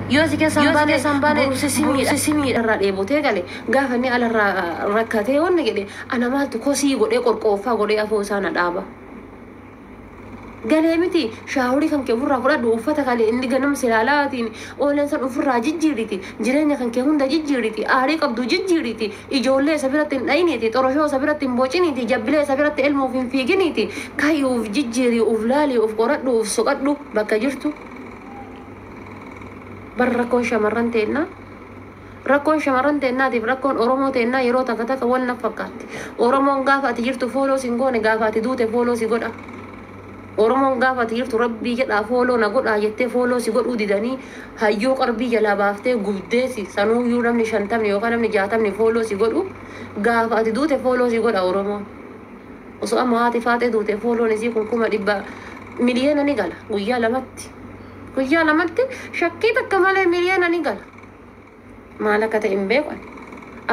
يوزك سامباني بروسيسيمي الرادي بوتيغالي غافني على ركعتي ونغدي انا ما تكوسي غدي قرقوفا غدي افوسانا دابا غاليمتي شاوري كان كفر فرا دوفتا قالي اندي غنم سلالاتين اولن سن فرا جيجيريتي جيرين كان كهوندا جيجيريتي اري قبدو جيجيريتي ايجولي سبرتين اينيتي تروشو سبرتين بوچينيتي جبلي سبرت علمو فيغنيتي كايو جيجيري وفلالي وفقرد وفسقدو بكا جرتو بركون شمرن تينا ركون شمرن تينا دي ركون اورومو تينا يرو تاكا ولنا فقات اورومو غافا تجرتو فولو سينغون غافا تدوتي فولو سيغودا اورومو غافا تجرتو ربي جدا فولو نغودا يتي فولو سيغودو ديداني هايو قربي جلا بافتي غوديسي سانو يورم نشانتم يوكانم نجاتم فولو سيغودو غافا تدوتي فولو سيغودا اورومو وسو اماتي فاتي دوتي فولو نسي كوما ديبا مليون نيغالا ويا لمت ويا لمت شكيت كمال مليون نيغالا مالك تيمبيكون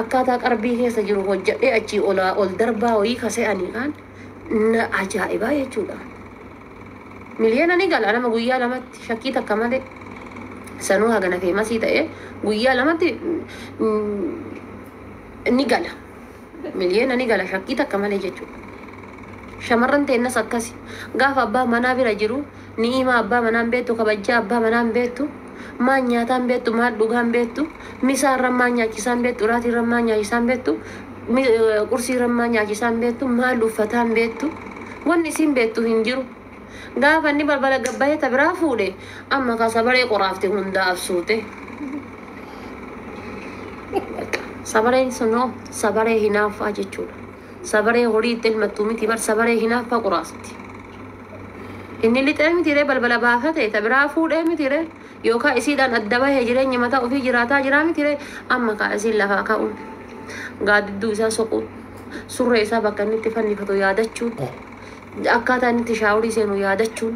akkaataa qarbii keessa jiru hojjadhee achi ol darbaa wayii kase'anii kan na ajaa'ibaa jechuudha. Miliyoona ni gala nama guyyaa lamatti shakkii takka malee sanuu hagana feemasii ta'ee guyyaa lamatti ni gala. Miliyoona ni gala shakkii takka malee jechuudha. Shamarran teennas akkasi gaafa abbaa manaa bira jiru ni'ima abbaa manaan beektu kabajjaa abbaa manaan beektu maan nyaataan beektu maal dhugaan beektu misaan rammaa nyaachisaan beektu raatii rammaa nyaachisaan beektu qursii rammaa nyaachisaan beektu maal uffataan beektu wanni isiin beektu hin jiru. Gaafa inni balbala gabbaa'ee tabiraa fuudhe amma ka sabaree qoraafte hundaaf suute. Sabareen sunoo sabaree hinaaffaa jechuudha. Sabaree horii itti elmattuu miti bar sabaree hinaaffaa qoraasti. Inni lixee mitiree balbala baafate tabiraa fuudhee mitiree yookaan isiidhaan adda bahee jireenya mataa ofii jiraataa jiraa mitiree amma kaa isiin lafaa ka'uun gaaddidduu isaa soquun surree isaa bakka inni itti fannifatu yaadachuun akkaataa inni itti shaaworii seenu yaadachuun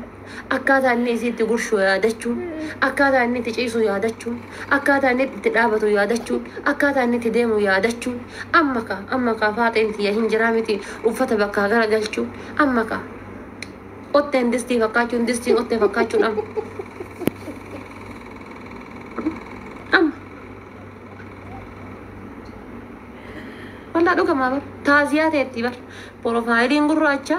akkaataa inni isiitti gurshu yaadachuun akkaataa inni itti ciisu yaadachuun akkaataa inni itti dhaabatu yaadachuun akkaataa inni itti deemu yaadachuun amma kaa faaxeen tiyya hin jiraa miti uffata bakkaa gara galchuun amma kaa otteen distii fakkaachuun distiin ottee fakkaachuun amma walaa dhugamaa bar taaziyaa ta'etti bar porofaayiliin gurraacha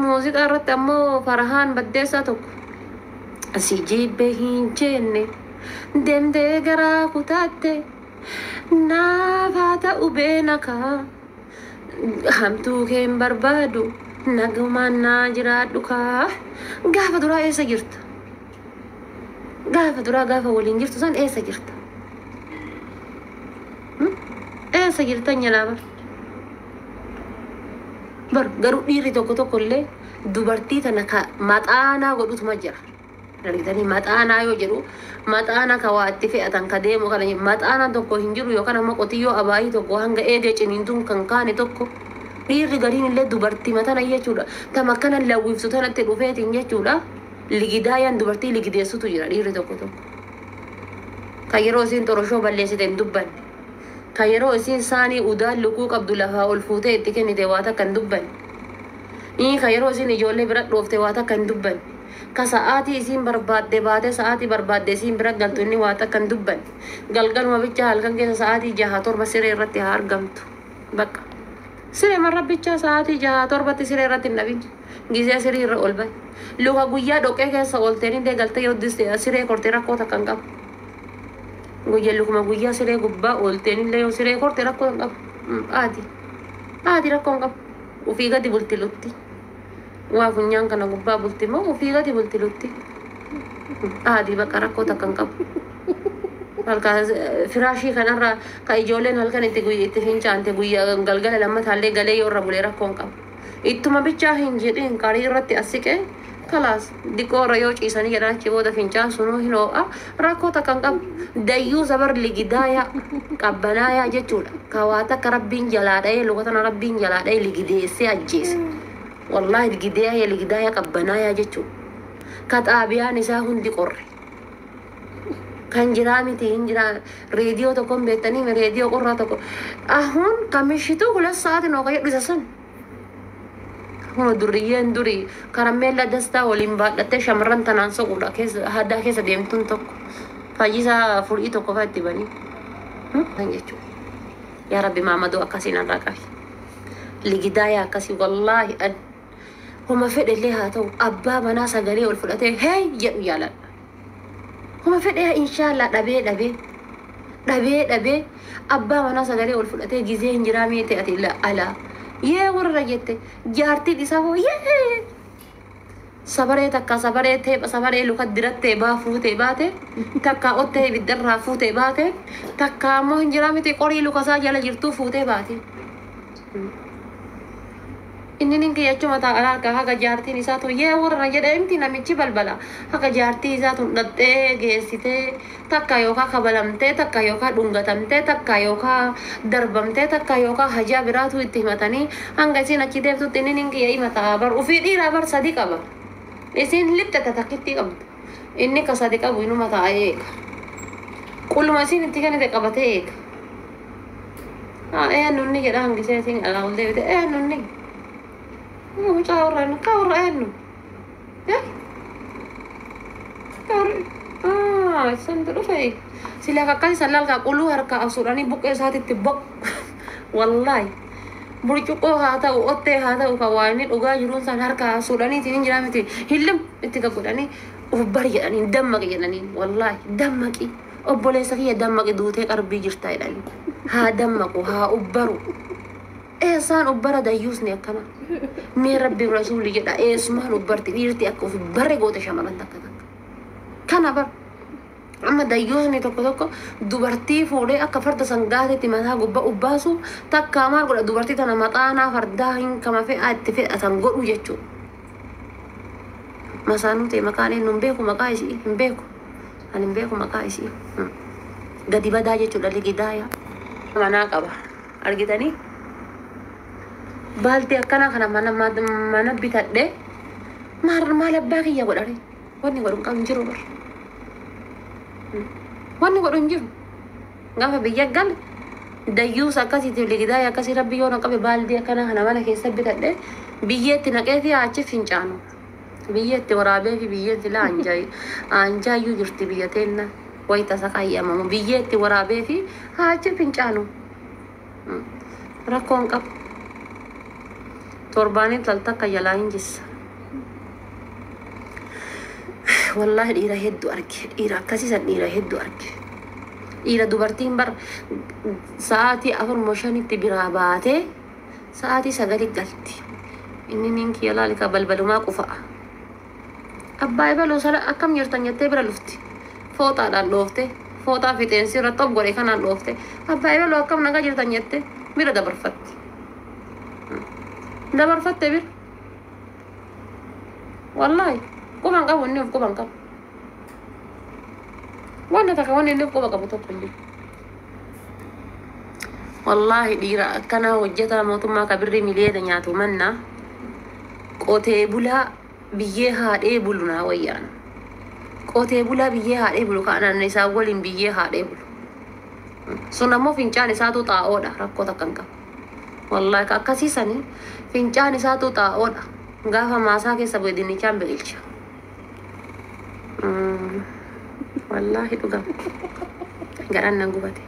muuziqaa irratti ammoo farahaan baddeessaa tokko asii jibbee hin jenne deemtee garaa kutaatte naafaa ta'u beenakaa hamtuu keen barbaadu nagumaan naa jiraadhu kaa gaafa duraa eessa jirta gaafa waliin jirtu san eessa jirta eessa jirta nyanaa bar garuu dhiirri tokko illee dubartii tana ka maxaanaa godhutuma jira. Dalitanii maxaanaa yoo jedhu maxaanaa ka waa itti fe'atan ka deemu kana maxaanaa tokko hin jiru yookaan ammoo qotiyyoo abaayii tokko hanga eegee ciniintuun kan kaane tokko dhiirri gariin illee dubartii matana jechuudha. Tama akkana lawwiftu tanatti dhufeetiin jechuudha. Ligidaayaan dubartii ligideessutu jira dhiirri tokko. Ka yeroo isiin xoroshoo balleessite hin dubbanne. Ka yeroo isiin saanii udaan lukuu qabdu lafaa ol fuutee itti kennite waa takka hin dubbanne. Ka yeroo isiin ijoollee bira dhoofte waa takka hin dubbanne. Ka sa'aatii isiin barbaadde baate sa'aatii barbaadde isiin bira galtu inni waa takka hin dubbanne. Galgaluma bicha halkan keessa sa'aatii 6-7 siree irratti haa argamtu. Bakka. Siree marra bicha sa'aatii 6-7 siree irratti hin dhabin. Gizee siree irra ol bahe. Luka guyyaa dhoqqee keessa oolteen illee galtee yoo diste siree kortee rakkoo takka hin qabu. Guyyaa siree gubbaa oolteen illee yoo siree kortee rakkoo hin qabu. Aadi rakkoo hin qabu. Ufii gadi bulti lutti. Waa funyaan kana gubbaa bulti moo ufii gadi bulti lutti. Aadi bakka rakkoo takka hin qabu. Halkan firaashii kanarra ka ijoolleen halkan itti fincaante guyyaa galgala lammataallee galee yoo irra bulee rakkoo hin qabu. Ittuma bichaa hin jedhin qarii irratti as siqee kalaas diqoo irra yoo ciisanii jedhan achi booda fincaan sunuu hin hoo'a rakkoo takka hin qabu. Dayyuu sabar ligidaayaa qabbanaayaa jechuudha. Ka waa takka rabbiin jalaa dha'ee lukatana rabbiin jalaa dha'ee ligideessee ajjeese. Wallaahi ligidaayaa qabbanaayaa jechuudha. Ka xaabiyaan isaa hundi qorre. Kan jiraa miti hin jiraa reediyoo tokkoon beektanii reediyoo qorraa tokko ahun kamishituu 2 sa'aatiin oo kayyadhu isa san هو دريين دري كراميلا دستا وليمبا شمرن تنانسو ولا كيس هدا كيس ديمتون توك فاجيسا فرقي توكو فاتي بني يا ربي ما مدو أكاسين الرقاي لقدايا أكاسي والله أن هما فد اللي هاتو أبا مناسا غري والفلاتي هاي يا لا هما فد إن شاء الله دبي أبا مناسا غري والفلاتي جزين جرامي تأتي لا ألا يا ورا جت جارتي ديساو يا صبرت تكا صبرت لو قدرت با فوتي باته تكا اوتي بدرها فوتي باته تكا مو جرامي تي قري لو كسا جلا جرتو فوتي باته إنني كي أجمع على كها جارتي نساتو يا ورا جد أنتي نمشي بالبلا هكا جارتي ذاتو نتة جيسيته تكا يوكا خبلمته تكا يوكا دونغتمته تكا يوكا دربمته تكا يوكا هجا براتو اتهمتني أنغسي نكيدة تو تنين كي أي متعبر وفي دي رابر صديق أبر إسين لبت تتكتي قبض إني كصديق أبو إنه متعايق كل ما سين انتي كانت قبتيك إيه نوني كده أنغسي سين على ولده إيه نوني مو كاورن إنه يا كاور سندرو في سلا كاكاي سلال كاقولو هركا أسوراني بوك إساتي تبوك والله بريكو هذا وأتى هذا وكواني وجا يرون سنهار كأسوراني تين جرامتي هلم إتكاقولاني وبري يعني دمك يعني والله دمك أبولي سكية دمك دوتي قربي جرتاي يعني ها دمك وها أبرو إنسان أبرا دايوسني أكنا مي ربي ورسولي جدا اسمه أبرتي بيرتي أكو في بري قوت شمالان تكتك كان أبر أما دايوسني توكو دوبرتي فوري أكا فرد سنغاتي تمتها قبا أباسو تكا مار قولا دوبرتي تنا مطانا فرداهن كما في آتفي أتنقروا جتشو مسانو تي مكاني نمبيكو مكايسي نمبيكو أنا نمبيكو مكايسي قدي بدا جتشو للي قدايا معناها قبا أرقيتني بالتي أكنا خنا mana bitadhe maal abbaa kiyya godhare wanni godhun qabu jiru bar wanni godhun jiru gaafa biyya gal dayyuus akkasiiti ligidaaya akkasii rabbi yoo qabe baaldi akkana kana mana keessa bitadhe biyyeetti naqeefi achi fincaanu biyyeetti waraabee fi biyyeetti la anjaayyuu jirti biyyateenna wayita sakayyamamu biyyeetti waraabee fi achi fincaanu rakkoon qabu torbaanii taltakka jalaa hin jissa والله إيرا هدو أرك إيرا كاسيسا إيرا هدو أرك إيرا دوبرتين بر ساعتي أفر مشاني تبراباتي ساعتي سغري قلتي إني نينك يلا لك بلبلو ما قفا أباي بلو سلا أكم يرتن يتبرا لفتي فوتا دان لوفتي فوتا في تنسي رطب غوري كان لوفتي أباي بلو أكم نغا يرتن يتي ميرا دبرفت بير والله كمان قبل النوم كمان قبل وانا تكواني النوم كمان قبل تقولي والله ديرا كنا وجتا موتو ما كبري مليدا نياتو منا قوتي بولا بيها دي بولنا ويان قوتي بولا بيها دي بولو كانا نسا ولين بيها دي بولو سونا مو فينچاني ساتو تاودا ركو تكنكا والله كاكاسي ساني فينچاني ساتو تاودا غافا ماسا كي سبو ديني چان بيلچا والله تقام قران نغوبتي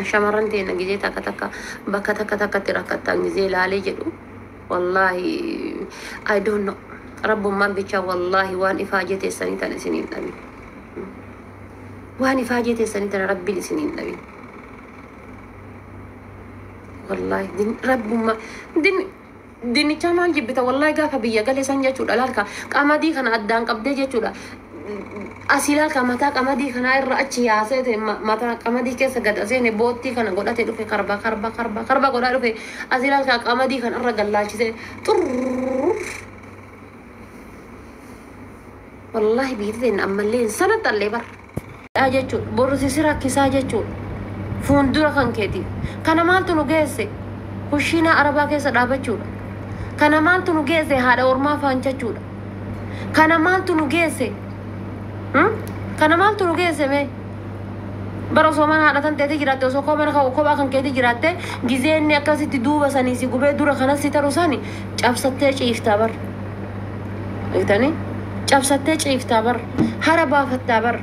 شمران تي نغيجي تاكا تاكا بكا تاكا تاكا تراكتا نغيزي لالي جدو والله I don't know رب ما بيچا والله وان افاجتي سنين سنين نبي وان افاجتي سنين ربي سنين نبي والله دين رب ما دين چامان جبتا والله غافا بيا غلي سانجا چودا لالكا قامدي كان ادان قبدي جچودا أسيلال كماتا كمادي خنا الرأتي يا سيد ماتا كمادي كيس قد أزين بوتي خنا قولا تلو في كربا قولا لو في أسيلال كمادي خنا الرجال لا شيء تر والله بيتين أملين سنة الليبر أجتشو بورسي سيرا كيسا أجتشو فوندورا كان كيتي كان مالتو نجيسي وشينا أربعة كيسا دابتشو كان مالتو نجيسي هذا ورما فانشتشو كان مالتو نجيسي كان مالتو نجيسي مي برا سومان هذا تنتهي جرات وسو كمان كوبا كان كده جرات جزء أكاسي تدوب سني سيقوبه دورا خلاص ستروساني جابستة يفتبر إتاني جابستة يفتبر هربا فتبر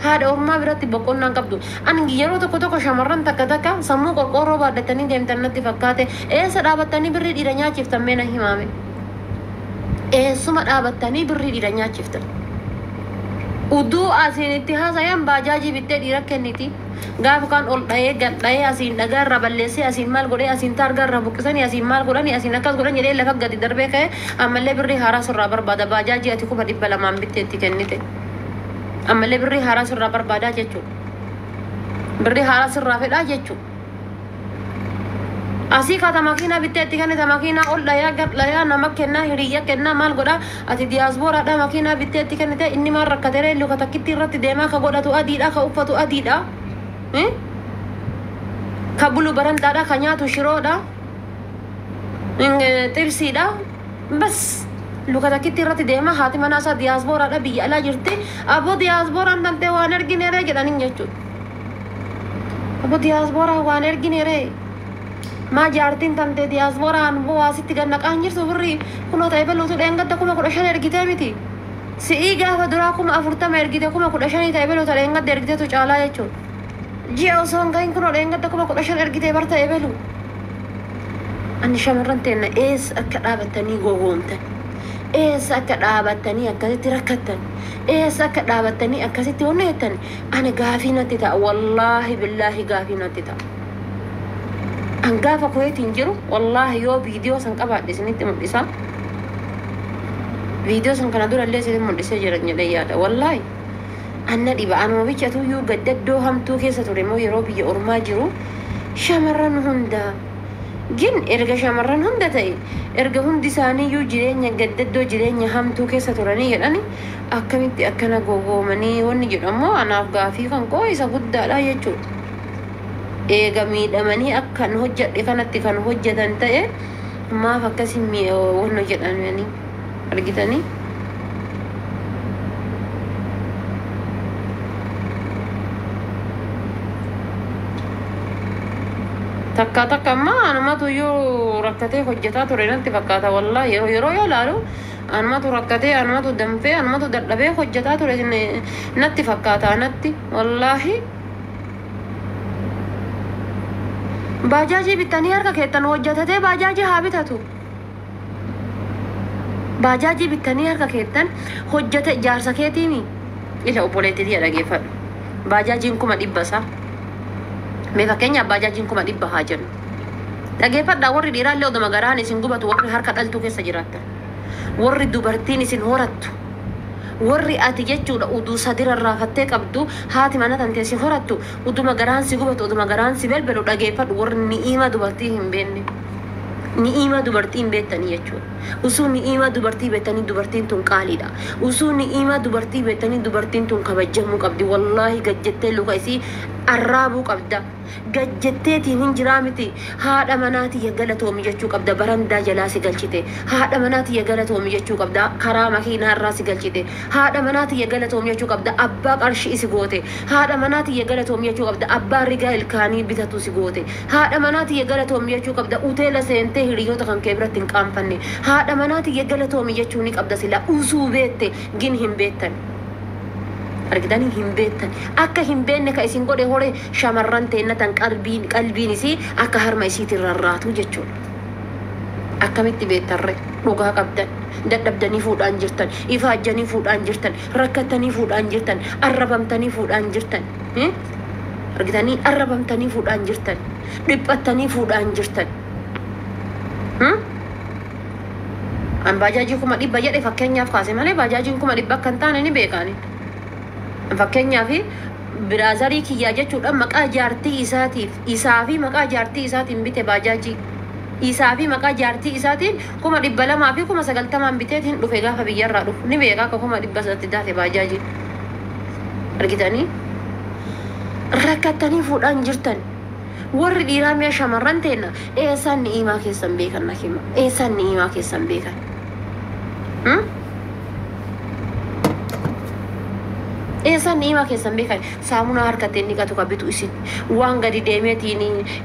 هذا أمم برات بقول نقبضو أنا جيرو تكتو كشمرن تكتكا سمو كقرو بعد تاني دم تنت فكاته سرابة تاني بري إيرانيا شفتم منا همامه سمر أبد تاني بري إيرانيا شفتم Udu asin itihas ayam bajaji bitte dirakkeniti gaaf kan ol dhaye gad dhaye asin dhagar raballeese asin mal godhe asin targar rabukisani asin mal godhani asin akas godhan jedhe lafa gadi darbe kae amalle birri hara surra barbada bajaji ati kuma dibba lamaan bitte itti kennite amalle birri hara surra barbada jechu birri hara surra fedha jechu asii kata makina bitte itti kennite makina ol dhaya gad dhaya nama kenna hiriya kenna mal godha ati diaspora dha makina bitte itti kennite inni mal rakkatere luka takkitti irratti deemaa ka godhatu adiidha ka uffatu adiidha ka bulu barandaadha ka nyaatu shiroodha xibsiidha bas luka takkitti irratti deemaa haati manaa isaa diasporaadha biyya alaa jirti aboo diasporaan tantee waan ergineeree jedhanin jechuudha aboo diasporaa waan ergineeree ما جارتين تنتي دياسبورا بو واسيتي غنا قانجر سوبري كنو تايبلو تو دنگد كوما كودشان ارغيتي ميتي سيغا فدراكم افرتا مرغيتي كوما كودشان تايبلو تا دنگد درغيتي تو چالا يچو جيو سون غاين كنو دنگد كوما كودشان ارغيتي برتا ايبلو اني شمرنتين اس اكدابتني غوغونت اس اكدابتني اكدتي ركتن اس اكدابتني اكدتي ونيتن انا غافينتي تا والله بالله غافينتي تا أنقافا كويت ينجرو والله يو فيديو سنقبع ديسنيت مدسا فيديو سنقنا دور اللي سيدي مدسا جرقني ليادا والله أنا ديبا أنا ما بيجاتو يو قدد دو هم تو كيسا توريمو يروبي أورما جرو شامران هندا جن إرقا شامران هندا تاي إرقا هندي ساني يو جرينيا قدد دو جرينيا هم تو كيسا توراني يعني أكمنتي أكنا غوغو مني وني جرمو أنا أفقافي كان كويسا قد لا يجو miidhamanii akkan hojjedhe kanatti kan hojjetan ta'e maaf akkasi wanno jedhani argitanii takka amma anumatu yoo rakkatee hojjetaa ture natti fakkaata wallahi yeroo ilaalu anumatu rakkatee anumatu danfee anumatu dadhabee hojjetaa ture natti fakkaata natti wallahi bajaji bitanii harka keettan hojjetatee bajaji haa bitatu bajaji bitanii harka keettan hojjete jaarsa keetiimi ila obboleettii dhageeffadhu bajajiin kuma dhibbasa mee fakkeenya bajajiin kuma dhibba haa jennu dhageeffadhaa warri dhiiraallee oduma garaan isin gubatu warri harka dhaltuu keessa jiraattan warri dubartiin isin horattu warri ati jechuudha uduu sadira raafattee qabdu haati mana tantee si horattu uduma garaan si gubatu uduma garaan si belbelu dhageeffadhu warri ni'ima dubartii hin beekne ni'ima dubartii hin beektanii jechuudha usuu ni'ima dubartii beektanii dubartiin tun qaaliidha usuu ni'ima dubartii beektanii dubartiin tun kabajamuu qabdi wallaahi gajjettee luka isii arraabuu qabda gajjetteetiin hin jiraa miti haadha manaati yagalatoomii jechuu qabda barandaa jalaa si galchite haadha manaati yagalatoomii jechuu qabda karaa makiinaa irraa si galchite haadha manaati yagalatoomii jechuu qabda abbaa qarshii si goote haadha manaati yagalatoomii jechuu qabda abbaa rigaa ilkaanii bitatu si goote haadha manaati yagalatoomii jechuu qabda uteela seentee hiriyoota kan kee biratti hin qaanfanne haadha manaati yagalatoomii jechuu ni qabda sila usuu beette gin hin beettan argitanii hin beektan akka hin beekne ka isin godhe hore shamarran teennatan qalbiin isii akka harma isiitiin rarraatu jechuudha akkamitti beektarre dhugaa qabdan dadhabdanii fuudhaan jirtan ifaajjanii fuudhaan jirtan rakkattanii fuudhaan jirtan arrabamtanii fuudhaan jirtan argitanii arrabamtanii fuudhaan jirtan dhiphattanii fuudhaan jirtan an bajaajii kuma dhibba jedhe fakkeenyaaf kaase malee bajaajiin kuma dhibba akka hin taane ni beekani fakkeenyaaf biraazarii kiyyaa jechuudha maqaa jaartii isaatiif isaa fi maqaa jaartii isaatiin bite bajaajii isaa fi maqaa jaartii isaatiin kuma dhibba lamaa fi kuma 90 biteetiin dhufe gaafa biyyarraa dhufu ni beekaa akka kuma dhibba 8 daate bajaajii argitanii rakkattanii fuudhaan jirtan warri dhiiraa mi'a shamarran teenna eessaan ni'imaa keessan beekan nakima eessaan ni'imaa keessan beekan Eessan ni'imaa keessan beekan saamunaa harkatti inni qatu kabitu isin waan gadi deemeetiin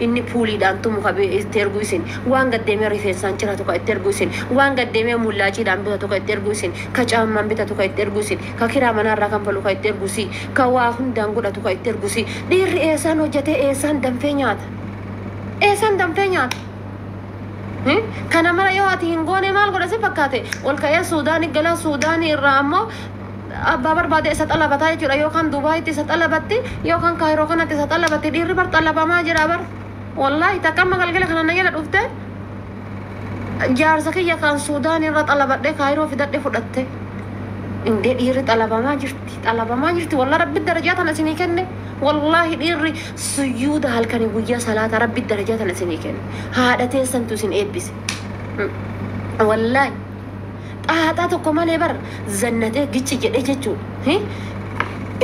inni puuliidhaan tumu kabe itti ergu isin waan gad deemee rifeensaan ciratu ka itti ergu isin waan gad deemee mullaaciidhaan bitatu ka itti ergu isin ka caammaan bitatu ka itti ergu isin ka kiraa manarraa kan falu ka itti ergu isin ka waa hundaan godhatu ka itti ergu isin dhiirri eessaan hojjetee eessaan danfee nyaata eessaan danfee nyaata. Kana mara yoo ati hin goone maal godha si fakkaate ol ka'ee Suudaanii gala Suudaanii irraa ammoo abbaa barbaade isa xalabataa jechuudha yookaan Dubaayitti isa xalabatti yookaan Kaayiroo kanatti isa xalabatti dhiirri bar xalabamaa jira bar wallaahi takka amma galgala kana na jala dhufte jaarsa kiyya kan Suudaan irra xalabadhe Kaayiroo fidadhe fudhatte indee dhiirri xalabamaa jirti wallah rabbi darajaa tana isinii kenne wallaahi dhiirri suyyuuda halkanii guyyaa salaata rabbi darajaa tana isinii kenne haadha teessantu isin eebbise wallaahi xaaxaa tokko malee bar zannatee gichi jedhee jechuudha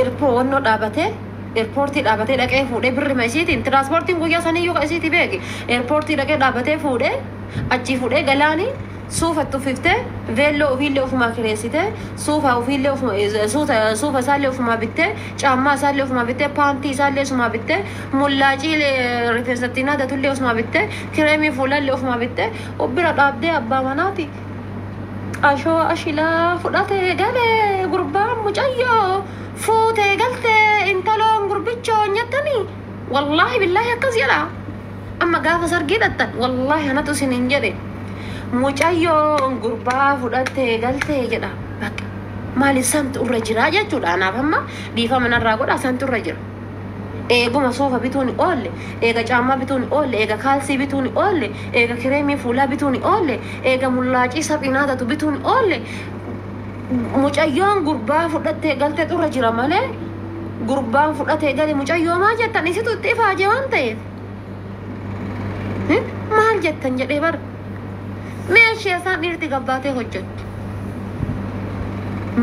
irpoonnoo dhaabatee eerpoortii dhaabatee dhaqee fuudhee birri ma isiitiin tiraanspoortiin guyyaa sanii yoo isiitii beeki eerpoortii dhaqee dhaabatee fuudhee achii fuudhee galaanii suufa tuffiftee veelloo ofiillee ofumaa kireessitee suufa ofiillee suufa isaallee ofumaa bittee caammaa isaallee ofumaa bittee paantii isaallee ofumaa bittee mullaacii rifeensatti naadatullee ofumaa bittee kireemii fuulallee ofumaa bittee obbira dhaabdee abbaa manaati. Ashoo ashilaa fudhatee galee gurbaan mucayyoo fuutee galtee intaloon gurbichoo nyattanii wallaahi billaahi akkas jedha amma gaafa sargii dhattan wallaahi anatu isin hin jedhe mucayyoo gurbaa fudhatee galtee jedha bakka maali santu irra jira jechuudha anaaf amma dhiifa manarraa godha santu irra jira. Eeguma soofa bituuni oolle eega caammaa bituuni oolle eega kaalsii bituuni oolle eega kireemii fuulaa bituuni oolle eega mullaacii saphinaatatu bituuni oolle mucayyoon gurbaa fudhattee galtee xurra jira malee gurbaan fudhatee gale mucayyoo maa jettan isitu itti ifaaje waan ta'eef maal jettan jedhee bar meeshee isaan dhiirti gabbaatee hojjettu.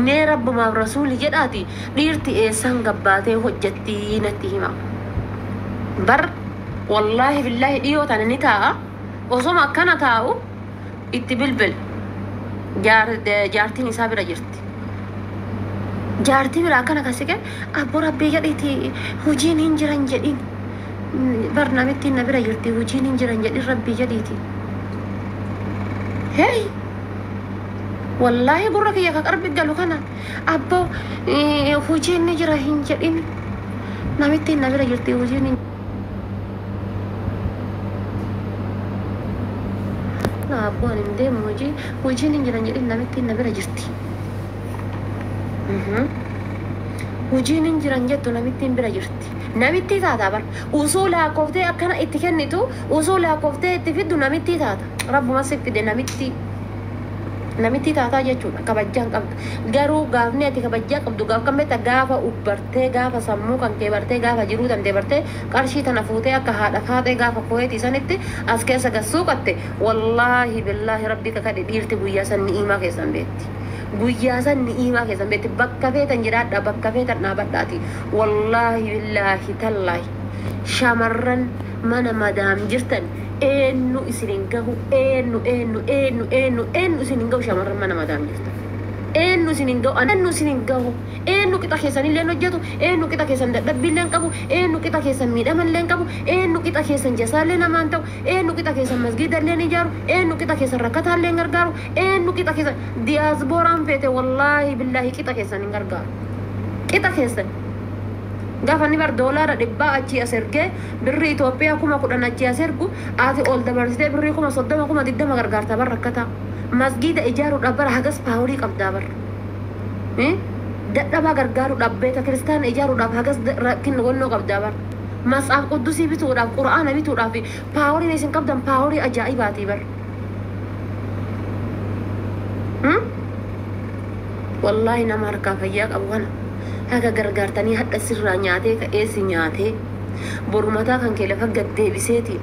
Nee rabbumaaf rasuuli jedhaati dhiirti eessaan gabbaatee hojjetti natti hima bar wallaahi billaahi dhiyoo tana ni taa'a osoma akkana taa'u itti bilbil jaartiin isaa bira jirti jaartii bira akkana kasike abbo rabbii jedhiti hojiin hin jiran jedhin bar namittiin na bira jirti hojiin hin jiran jedhin rabbii jedhiti hey والله قرك يا كقرب قالوا كنا أبو وجيني جراهين جدين نامتين نبي رجلتي وجيني لا أبو أنا مديم وجيني جراهين نامتين نبي رجلتي وجيني جراهين جدو نامتين برجلتي نامتي تاتا بر وصولها كوفتي أكنا اتكنتو وصولها كوفتي اتفيدو نامتي تاتا رب ما سكت نامتي namitti taataa jechuudha kabajjaan qabdu garuu gaafni ati kabajjaa qabdu gaaf kammeta gaafa ubbartee gaafa sammuu kan kee bartee gaafa jiruu dandee bartee qarshii tana fuutee akka haadha kaatee gaafa koheetii sanitti as keessa gassuuqatte wallaahi billaahi rabbi kakadhe dhiirti guyyaa san ni'imaa keessan beetti guyyaa san ni'imaa keessan beetti bakka feetan jiraadha bakka feetan dhaabadhaati wallaahi billaahi tallaahi shamarran mana madaam jirtan eenyu isinin gahu eenyu isinin gahu shamarran mana madaam jirtan eenyu isinin gahu eenyu qixa keessan illee hojjetu eenyu qixa keessan dadhabbiilleen qabu eenyu qixa keessan miidhamalleen qabu eenyu qixa keessan jasaallee namaan ta'u eenyu qixa keessan masgiidalleen ijaaru eenyu qixa keessan rakkataalleen gargaaru eenyu qixa keessan diyaasbooraan feete wallaahi billaahi qixa keessan hin gargaaru qixa keessan gaafa ni bar doolaara dhibbaa achii as ergee birrii Itoophiyaa kuma 10 achii as ergu ati ol dabarsitee birrii kuma 30 kuma 20 gargaarta bar rakkata masgiida ijaaruudhaaf bara hagas paaworii qabdaa bar dadhabaa gargaaruudhaaf beeta kiristaana ijaaruudhaaf hagas rakkin wannoo qabdaa bar mas'aaf quddusii bituudhaaf qura'aana bituudhaaf paaworiin isin qabdan paaworii ajaa'ibaatii bar wallaahi nama harkaa fayyaa qabu kana haga gargaartanii hadda sirraa nyaatee ka'eessi nyaatee boru mataa kan kee lafa gad deebiseeti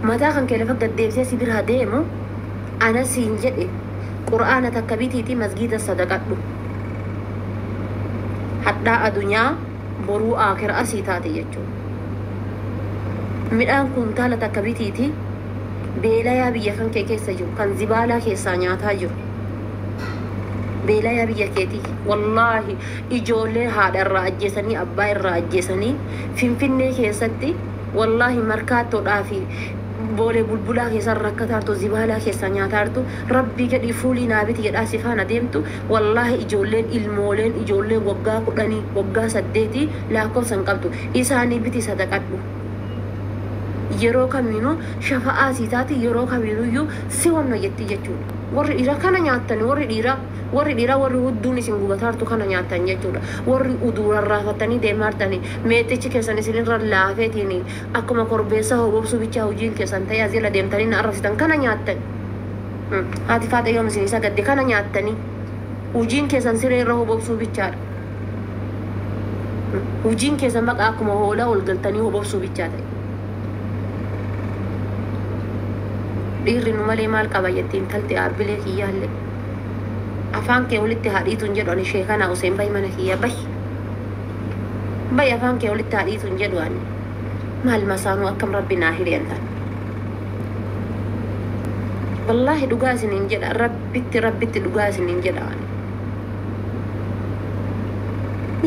mataa kan kee lafa gad deebisee si biraa deemu ana siin jedhe qura'aana takka bitiiti masgiida sadaqadhu haddaa adunyaa boruu aakira asii taate jechuudha midhaan kuntaala takka bitiiti beelayaa biyya kan kee keessa jiru kan zibaalaa keessaa nyaataa jiru beela yaa biyya keetii wallaahi ijoollee haadha irraa ajjeesanii abbaa irraa ajjeesanii finfinnee keessatti wallaahi markaattoodhaa fi boolee bulbulaa keessa rakkataartu zibaalaa keessa nyaataartu rabbii gadhii fuulii naabiti jedhaa si faana deemtu wallaahi ijoolleen ilmooleen ijoolleen waggaa 10 waggaa 8 lakkoofsan qabdu isaanii biti sadaqadhu yeroo kamiinuu shafa'aa siitaati yeroo kamiinuyyuu si wanno jetti jechuudha warri dhiiraa kana nyaattan warri dhiiraa warri hudduun isin gubataartu kana nyaattan jechuudha warri uduu rarraafatanii deemaartanii meexichi keessan isinirra laafeetiin akkuma korbeessa hobobsuu bichaa hojiin keessan ta'ee asirra deemtanii na arrabsitan kana nyaattan haati faata yoom isin isa gadde kana nyaattanii hojiin keessan siree irra hobobsuu bichaadha hojiin keessan maqaa akkuma hoolaa ol galtanii hobobsuu bichaa ta'e dhiirri nu malee maal qaba jettiin talti aabbilee kiyyaallee afaan kee walitti haadhiituun jedhu ani sheekana Huseen bayi mana kiyya bayi afaan kee walitti haadhiituun jedhu ani maal masaanuu akkam rabbi naa hireen tan wallaahi dhugaa isiniin jedha rabbitti dhugaa isiniin jedha ani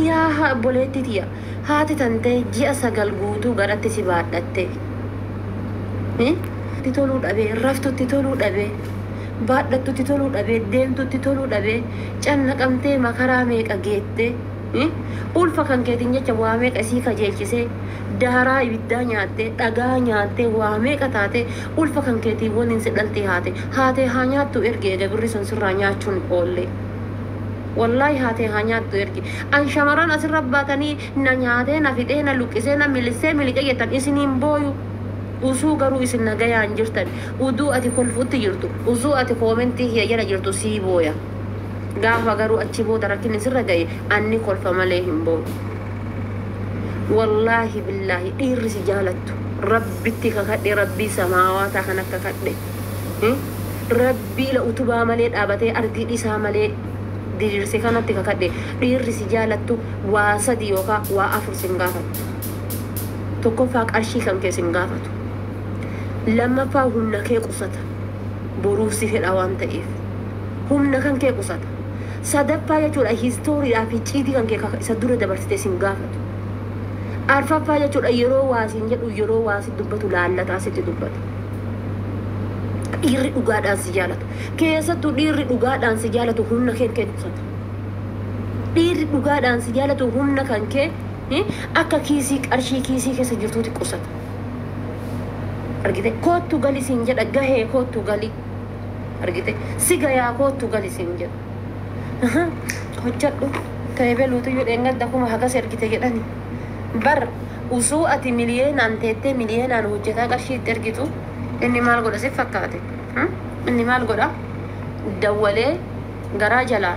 yaa obboleetti tiyya haati tantee ji'a 9 guutuu garatti si baadhatte titoluu dhabee raftutti toluu dhabee baadhattutti toluu dhabee deemtutti toluu dhabee cannaqamtee makaraa meeqa geette ulfa kan keetiin jecha waa meeqa isii kajeelchisee daaraa ibiddaa nyaattee dhagaa nyaattee waa meeqa taate ulfa kan keetiin waliin si dhaltee haatee haa nyaattu ergee gabirri sun sirraa nyaachuun oollee wallahi haatee haa nyaattu ergi an shamarran asirra baatanii na nyaatee na fixee na luqqisee na milisee miliqee jettan isiniin booyu usuu garuu isin nagayaan jirtan uduu ati kolfuutti jirtu usuu ati koomentii hiya jala jirtu sii booya gaafa garuu achi booda rakkinni sirra gaye anni kolfa malee hin booyu wallaahi billaahi dhiirri si jaalattu rabbitti kakadhe rabbii samaawaataa kan akka kadhe rabbii la utubaa malee dhaabatee ardii dhisaa malee diriirse kanatti kakadhe dhiirri si jaalattu waa 3 yookaan waa 4 sin gaafatu tokkoffaa qarshii kan kee sin gaafatu lammaffaa humna kee qusata boruuf si fedha waan ta'eef humna kan kee qusata sadaffaa jechuudha histooriidhaa fi ciitii kan kee isa dura dabarsitee sin gaafatu arfaffaa jechuudha yeroo waasiin jedhu yeroo waasi dubbatu laallataa sitti dubbatu dhiirri dhugaadhaan si jaalatu keessattuu dhiirri dhugaadhaan si jaalatu humna kee qusata dhiirri dhugaadhaan si jaalatu humna kan kee akka kiisii qarshii kiisii keessa jirtuuti qusata argite kootu gali siin jedha gahee kootu gali argite si gayaa kootu gali siin jedha hojjadhu ta'ee beluutu yoo dheengadda kuma hagas ergite jedhani bar usuu ati miliyeenaan teettee miliyeenaan hojjetaa qarshii itti ergitu inni maal godha si fakkaate inni maal godha dawwalee garaa jalaa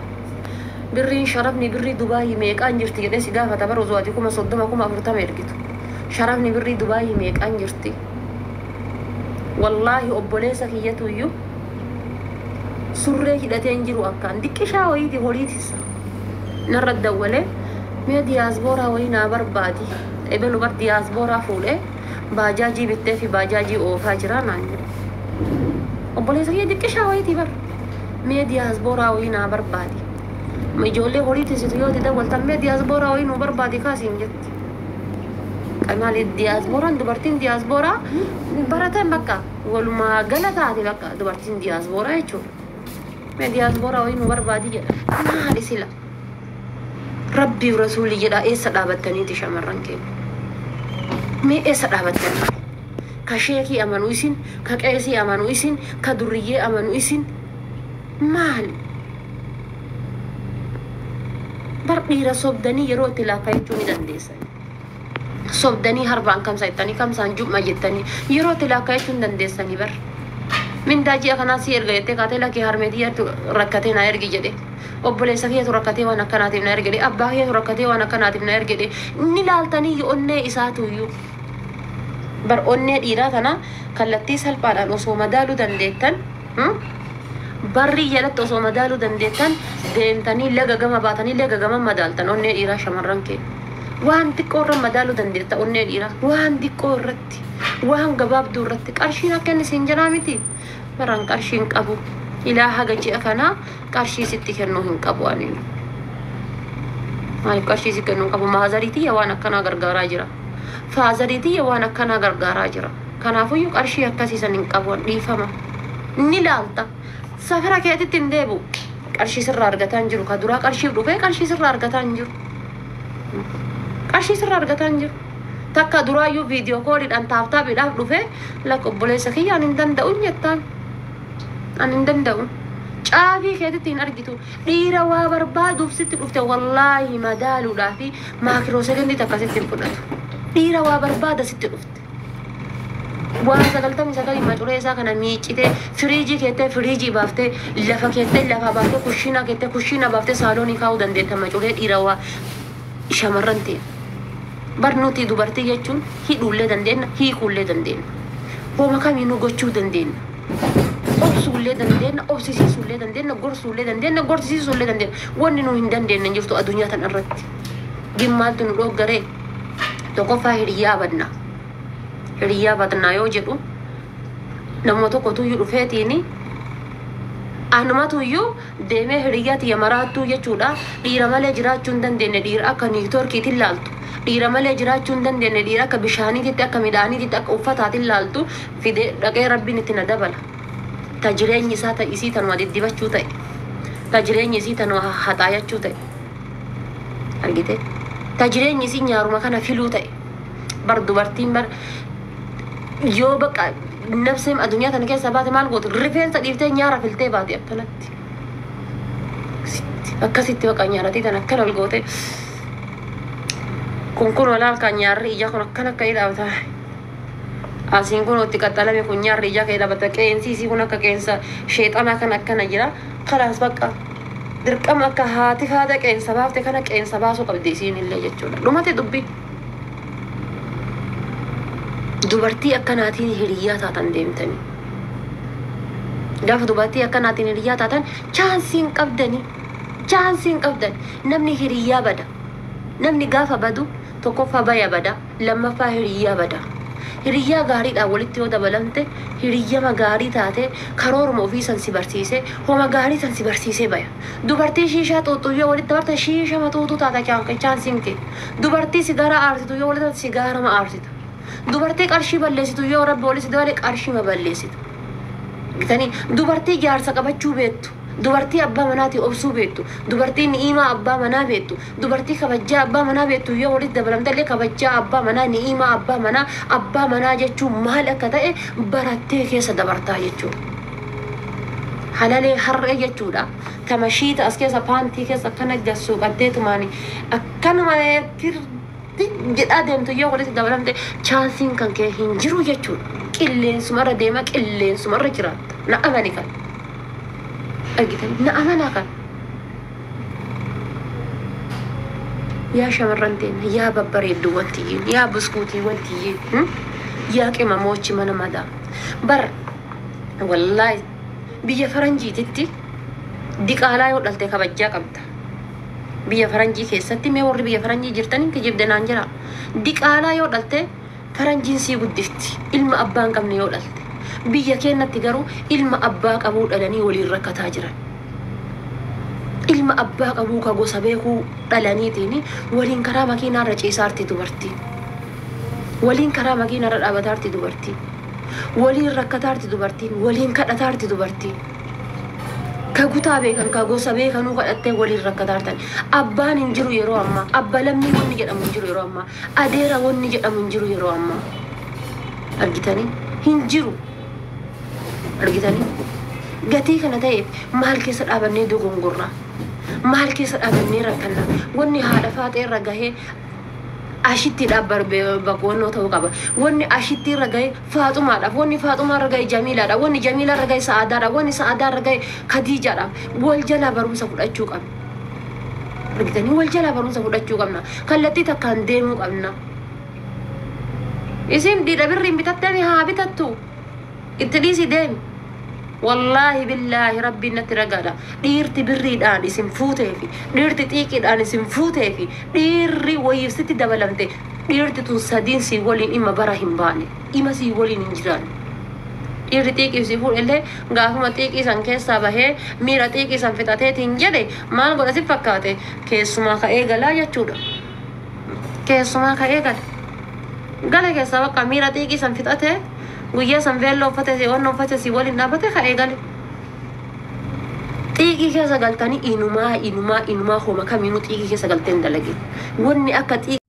birriin sharafni birrii Dubaayii meeqaan jirti jedhee si gaafata bar usuu ati kuma 30 kuma 40 ergitu sharafni birrii Dubaayii meeqaan jirti wallaahi obboleessa kiyyatu iyyuu surree hidhateen jiru akkaan diqqishaa wayiiti holiitissa narra dawwalee mee diyaasbooraa wayii naa barbaadi ebelu bar diyaasbooraa fuudhee baajaajii bittee fi baajaajii oofaa jira naan jedhe obboleessa kiyya diqqishaa wayiiti bar mee diyaasbooraa wayii naa barbaadi ijoollee holiitisitu yoo dawwaltan mee diyaasbooraa wayii nuu barbaadi kaasiin jetti kanal diaspora dubartiin diaspora baratan bakka waluma galataati bakka dubartiin diaspora jechuudha mee diaspora wayii nu barbaadi jedha maali sila rabbii rasuuli jedha eessa dhaabattaniiti shamarran kee mee eessa dhaabattanii ka sheekii amanu isin ka qeesii amanu isin ka durriyyee amanu isin maali bar dhiira sobdanii yeroo itti laafayachuu ni dandeessan sobdanii harbaan kamsa ittanii kamsaan jumma jettanii yeroo itti laafayachuu ni dandeessanii bar min daajii akkanaa si erga jettee kaatee lakkee harmeetii rakkatee na ergi jedhe obboleessa keetu rakkatee waan akkanaatiif na ergedhe abbaa keetu rakkatee waan akkanaatiif na ergedhe ni laaltanii onnee isaatuyyuu bar onnee dhiiraa kana kallattii salphaadhaan osoo madaaluu dandeettan barri jalatti osoo madaaluu dandeettan deemtanii laga gama baatanii laga gama madaaltan onnee dhiiraa shamarran kee waan xiqqoo irra madaaluu dandeetta onnee dhiiraa waan xiqqoo irratti waan gabaabduu irratti qarshiin akka inni siin jiraa miti baran qarshiin qabu إله جي أكنا كارشي ستي كنوهن قبوانين هاي كارشي ستي كنوهن قبو مازريتي يوانا كنا غرغارا جرا فازريتي يوانا كنا غرغارا جرا كنافو يو كارشي أكاسي سنين قبوان ديفما نلالتا سفرا كيتي تندبو كارشي سر أرغتان جرو كدورا كارشي بدوفه كارشي سر أرغتان جرو كارشي سر أرغتان جرو تاكا دورا يو فيديو كولي دان تافتا بيدا بدوفه لك أبولي سخي أنين دندأون يتان أنين دندأون شافي كيتين أرجتو ديرا وبربادو ست قفته والله ما دالو دافي ما كروسلين دي تكاسيت تنفدت ديرا وبربادا ست قفته وان سقلت من سقلي ما جوري ساكنا ميچته فريجي كيته فريجي بافته لفا كيته لفا بافته كوشينا كيته كوشينا بافته سالوني كاو دندته ما جوري ديرا و شمرنتي برنوتي دوبرتي يچون هي دوله دندين هي كوله دندين هو ما كامينو غچو دندين أبسولة دندين أبسيسي سولة دندين نغرسولة دندين نغرسي سولة دندين وننو هندندين نجفتو الدنيا تنرت جمال تنلو غري توقفا هريا بدنا يوجدو نمو توقو تو يرفيتيني أنما تو يو ديمي هريا تيماراتو يچودا ديرا مالي جراچون دندين دير أكا نيكتور كي تلالتو ديرا مالي جراچون دندين دير أكا بشاني تي أكا ميداني تي أكا أفتا تلالتو في دي رقاي ربي نتنا دبل تجرين يساتا يسيتن ودي ديبچو تاي تجرين يسيتن وحطايچو تاي argite تجرين يسي ñaaruma kana filu tay bar dubartin bar yo baka nafsem adunya tan ke sabate mal got refen ta difte ñaara filte baati akkanatti akkasitti baka ñaarati tan akkanal gote kun wala ka ñaarri ija kon akkana kayda bata asin kun otti katalame kun ñaarri ija kayda bata keensi si kun akka keensa shaytana kan akkana jira khalas baka dirqam akka haati faada qeensa baafte kana qeensa baasu qabdi isiin illee jechuudha dhumate dubbi dubartii akkanaatiin hiriyaa taatan deemtani gaafa dubartii akkanaatiin hiriyaa taatan chaansiin qabdan namni hiriyaa bada namni gaafa badu tokkoffaa baya bada lammaffaa hiriyaa bada hiriyaa gaariidhaan walitti yoo dabalamte hiriyyama gaarii taate karooruma ofii san si barsiise homa gaarii san si barsiise baya dubartii shiishaa xuuxxu yoo walitti dabarte shiishama xuuxu taata chaansiin kee dubartii sigaaraa aarsitu yoo walitti dabarte sigaarama aarsita dubartii qarshii balleessitu yoo rabbi walitti dabale qarshima balleessitu bitanii dubartii jaarsa qabachuu beektu dubartii abbaa manaati obsuu beektu dubartii ni'imaa abbaa manaa beektu dubartii kabajjaa abbaa manaa beektu yoo walitti dabalamtallee kabajjaa abbaa manaa ni'imaa abbaa manaa jechuun maal akka ta'e barattee keessa dabartaa jechuudha halalee harree jechuudha tamashiita as keessa paantii keessa akkana gassuu qaddeetumaani akkanuma jedhaa deemtu yoo walitti dabalamte chaansiin kan kee hin jiru jechuudha qilleensumarra deema qilleensumarra jiraatta na amani kan argitanii na amana kan yaa shamarran teenya yaa babbareeddu wantiyyiin yaa buskuutii wantiyyiin yaa qimamoochi mana madaa bar wallaahi biyya faranjiititti diqaalaa yoo dhalte kabajjaa qabda biyya faranjii keessatti mee warri biyya faranjii jirtaniin kijibdanaan jira diqaalaa yoo dhalte faranjiin sii guddifti ilma abbaan qabne yoo dhalte biyya keenyatti garuu ilma abbaa qabuu dhalanii waliin rakkataa jiran ilma abbaa qabuu ka gosa beekuu dhalaniitiin waliin karaa makiinaarra ciisaarti dubartiin waliin karaa makiinaarra dhaabataarti dubartiin waliin rakkataarti dubartiin waliin kadhataarti dubartiin kagutaa beekan ka gosa beekanuu kadhattee waliin rakkataartan abbaan hin jiru yeroo ammaa abba lammii wanni jedhamu hin jiru yeroo ammaa adeera wanni jedhamu hin jiru yeroo ammaa argitanii hin jiru argitanii gatii kana ta'eef maal keessa dhaabannee dogongorraa maal keessa dhaabannee rakkanna wanni haadha faaxee irra gahee ashitti dhaabbar bagoonnoo ta'uu qaba wanni ashitti irra gahee faaxumaadhaaf wanni faaxumaa irra gahee jamiilaadhaaf wanni jamiila irra gahee sa'aadaadhaaf wanni sa'aadaa irra gahee kadiijaadhaaf wal jalaa barumsa fudhachuu qabna argitanii wal jalaa barumsa fudhachuu qabna kallattii takkaan deemuu qabna isin dhiidha birriin bitattanii haa bitattu itti dhiisi deemi والله بالله ربي نترجع ديرتي بري دان اسم فوتة في ديرتي تيجي دان اسم فوتة في ديري ويفستي دبلمتي ديرتي تنصدين سيولين إما براهم باني إما سيولين إنجران dhiirri xiiqii si fuudhellee gaafuma xiiqii san keessaa bahee miira xiiqii san fixateetiin jedhe maal godhati fakkaate keessumaa ka'ee galaa jechuudha. Keessumaa ka'ee gala keessaa bakka miira xiiqii san fixatee guyyaa san veelloo uffate si wanna uffate si waliin dhaabate ka'ee gale. Xiiqii keessa galtanii inumaa homa kamiinuu xiiqii keessa galteen dalage. Wanni akka xiiqii